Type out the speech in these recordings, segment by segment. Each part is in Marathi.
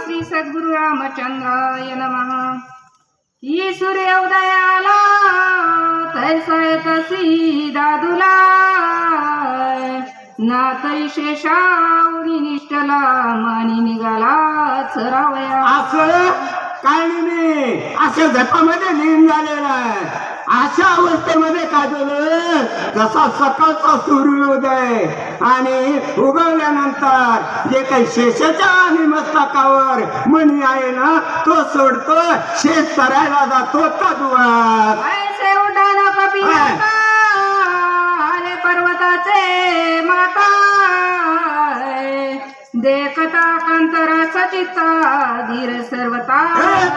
श्री सद्गुरु रामचंद्राय नमः। ही सूर्य उदयाला तैसा तसी दादूला ना तरी शेषावरी निष्ठला मानी निघाला चरावया। असं काय नाही, अशा झपामध्ये लीन झालेला आहे। अशा अवस्थेमध्ये काय झालं, जसा सकाळचा सूर्योदय आणि उगवल्यानंतर जे काही शेषाच्या आणि मस्तकावर मणी आहे ना, तो सोडतो, शेष करायला जातो तद्वत। ऐसे उडाला कपिलाचा आले पर्वताचे माता देखता कांतराचा चित्ता धीर सर्वता।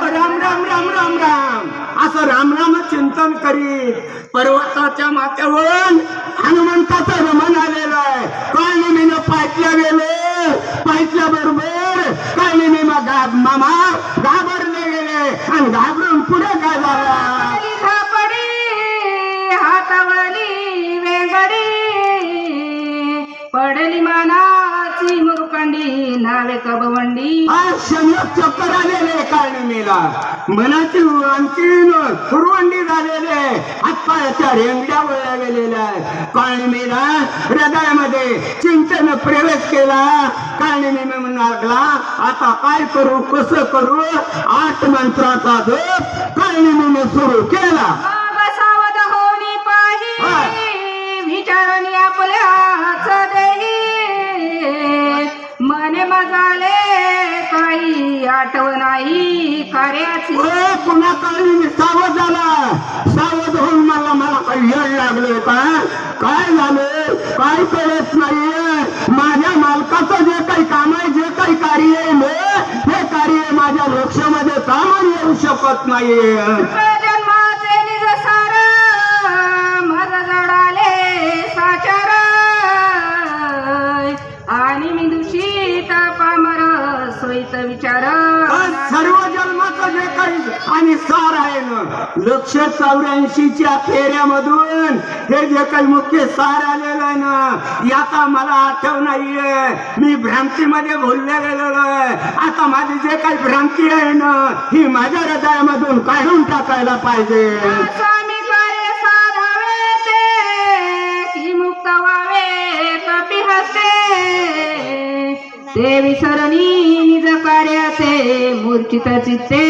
राम राम राम राम राम असं राम राम चिंतन करीत पर्वताच्या माथ्यावरून हनुमंताचं रमण आलेलं आहे। काय नेहमी पायटल्या गेले, पायटल्या बरोबर काय नेहमी मामा घाबरले गेले आणि घाबरून पुढे काय झालं, झापडी हातावळली वेंगडी पडली मानाची मुरकंडी नावे कबवंडी। चक्कर आलेले काळनेमीला मनाची आणखीन कुरवंडी झालेले, हातपायाच्या रेंगड्या वळल्या गेलेल्या काळनेमीला हृदयामध्ये चिंतन प्रवेश केला। काळनेमी म्हणून लागला, आता काय करू कसं करू, 8 मंत्राचा जप काळनेमीने सुरू केला। सावध होनी पाही विचारणी आपल्याच देही मने मजाले काही आठव नाही कार्याची। पुन्हा काळनेमी सावध झाला, सावध होऊन मला काही येड लागले का, काय झाले काय कळत नाहीये। माझ्या मालकाचं जे काही काम आहे, जे काही कार्य आहे, हे कार्य माझ्या लक्षामध्ये कामाला येऊ शकत नाहीये। जन्माचे निज सार मज जडाले साचार आणि मी दूषित पामर सोयीत विचार। सर्व जन्माचं जे काही आणि सार आहे ना, 184च्या फेऱ्यामधून हे जे काही मुख्य सार आलेलं आहे ना, याचा मला आठव नाहीये। मी भ्रांतीमध्ये भुलले गेलेलो आहे। आता माझी जे काही भ्रांती आहे ना, ही माझ्या हृदयामधून काढून टाकायला पाहिजे। स्वामी कार्य साधावे ते की मुक्त व्हावे कपी हस्ते ते विसरणी निज कार्याचे मूर्छित चित्ते।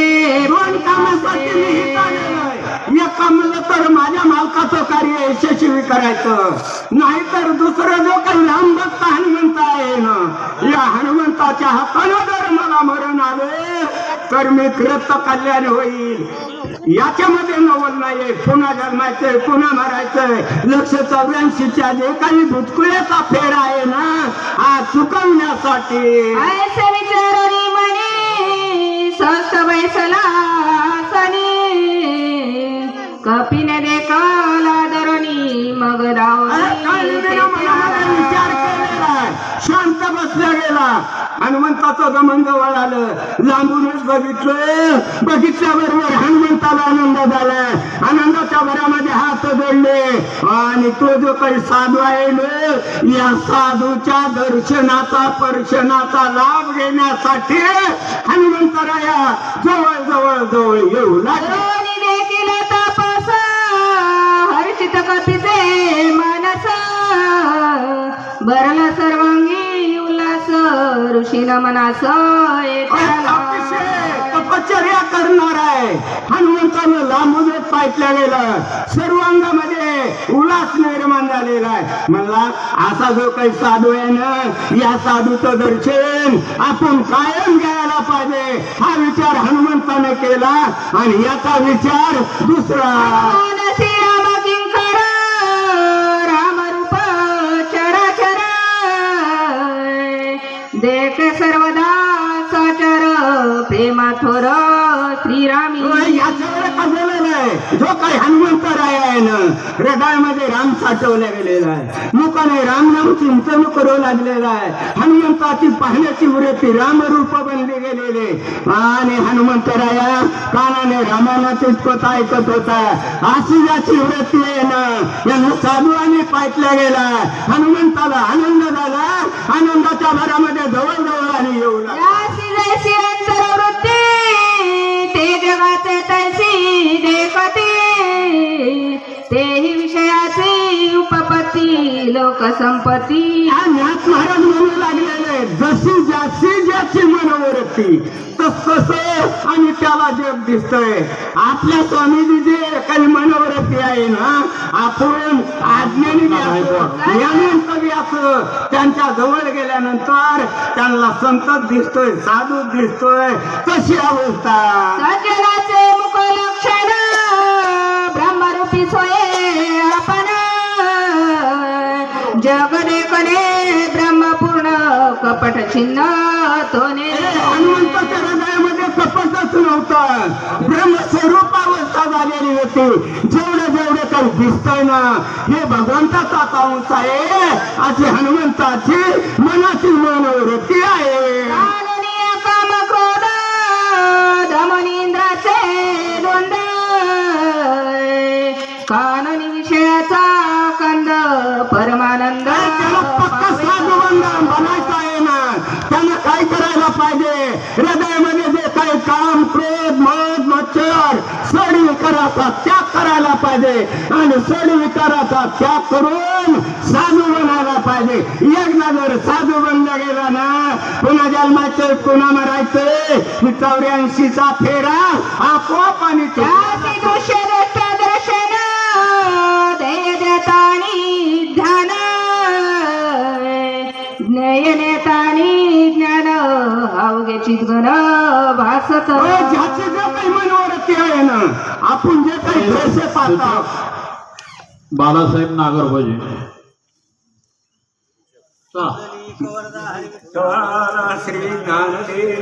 दोन कामासाठी मी हे आलेलो आहे। एक म्हणलं तर माझ्या मालकाचं कार्य यशस्वी करायचं, नाहीतर दुसरं जो काही रामभक्त हनुमंत आहे ना, या हनुमंताच्या हातानं जर मला मरण आले तर मी कृत कल्याण होईल। याच्यामध्ये नवल नाहीये, पुन्हा जन्मायचंय पुन्हा मरायचंय। 184च्या जे काही भुतकुळ्याचा फेर आहे ना, हा चुकवण्यासाठी ऐसे विचारणी मनी स्वस्थ बैसला सनी कपीने देखला दरणी मग विचार केलेला, शांत बसला गेला। हनुमंताचं गमन जवळ आलं, लांबूनच बघितलं, बघितल्याबरोबर हनुमंताला आनंद झाला। आनंदाच्या भरामध्ये हात जोडले आणि तो जो काही साधू आहे ना, या साधूच्या दर्शनाचा पर्शनाचा लाभ घेण्यासाठी हनुमंतराया जवळ जवळ जवळ येऊ लागले। देखील तापस हर्षित कपीचे मानस भरला सर्वांगी उल्हास ऋषी मनास। तपश्चर्या करणार आहे हनुमंतानं लांबूनच पाहिल्या गेलं, सर्वांगामध्ये उल्हास निर्माण झालेला आहे। म्हणला असा जो काही साधू आहे ना, या साधूचं दर्शन आपण कायम घ्यायला पाहिजे। हा विचार हनुमंताने केला आणि याचा विचार दुसरा। राम किंकर राम रूप चराचर देख सर्वदा साचर प्रेमा थोर श्रीरामी। याच्यावर कजलेलं आहे, जो काही हनुमंतराय आहे ना, हृदयामध्ये राम साठवल्या गेलेला आहे। मुखाने राम नाम चिंतन करू लागलेला आहे। हनुमंताची पाहण्याची वृत्ती रामरूप बनली गेलेले आणि हनुमंतराया कानाने रामाना तितकत ऐकत होता। अशी ज्याची वृत्ती आहे ना, यांना साधूने पाहिल्या गेला। हनुमंताला आनंद झाला, आनंदाच्या भरामध्ये जवळ जवळ आणि येऊ लागला। एक संपत्ती. ज्ञात महाराज म्हणू लागलेले जशी ज्याची मनोवृत्ती तसं आणि त्याला जग दिसतंय. आपल्या स्वामीजी जे काही मनोवृत्ती आहे ना आपण आज्ञानी त्यांच्या जवळ गेल्यानंतर त्यांना संतत दिसतोय साधू दिसतोय तशी अवस्था. सज्जनाचे मुख लक्षण ब्रह्मरूपी सोये आपण जग देखणे ब्रह्मपूर्ण कपट चिन्ह तोने. हनुमंताच्या हृदयामध्ये कपटच नव्हतं ब्रह्मस्वरूप अवस्था झालेली होती. जेवढं काही दिसतंय ना हे भगवंताचा अंश आहे अशी हनुमंताची मनाची मनोवृत्ती आहे. काननीय काम क्रोध दमनींद्राचे द्वंद काननी विषयाचा कंद परमानंद. त्याला पक्का साधुबंध बनायचा आहे ना त्यानं काय करायला पाहिजे हृदयामध्ये जे काही काम क्रोध मद मच्छर सड विकाराचा त्याग करायला पाहिजे आणि सड विकाराचा त्याग करून साधू बनायला पाहिजे. एकदा जर साधू बनला गेला ना पुन्हा जन्माचे पुन्हा मरायचे 84चा फेरा आपोआप आणि त्याचे दृश्य दृष्ट दर्शन ध्येय देतानी ध्यान ज्ञेय नेतानी ज्ञान अवघे चितगण भासत. ज्याची जे काही मनोवृत्ती आहे ना आपण जे काही दृश्य पाहतो. बाळासाहेब नागरभोजे श्री ज्ञानदेव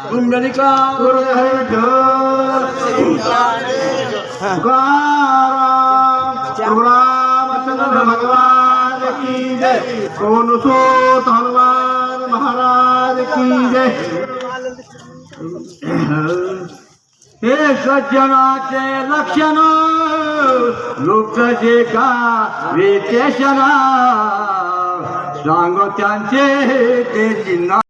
पुंडलिका रामचंद्र भगवान की जय. सोनसूत हनुमान महाराज की जय. हे सज्जनाचे लक्षण लोक जे का वेचना सांग त्यांचे ते चिन्ह.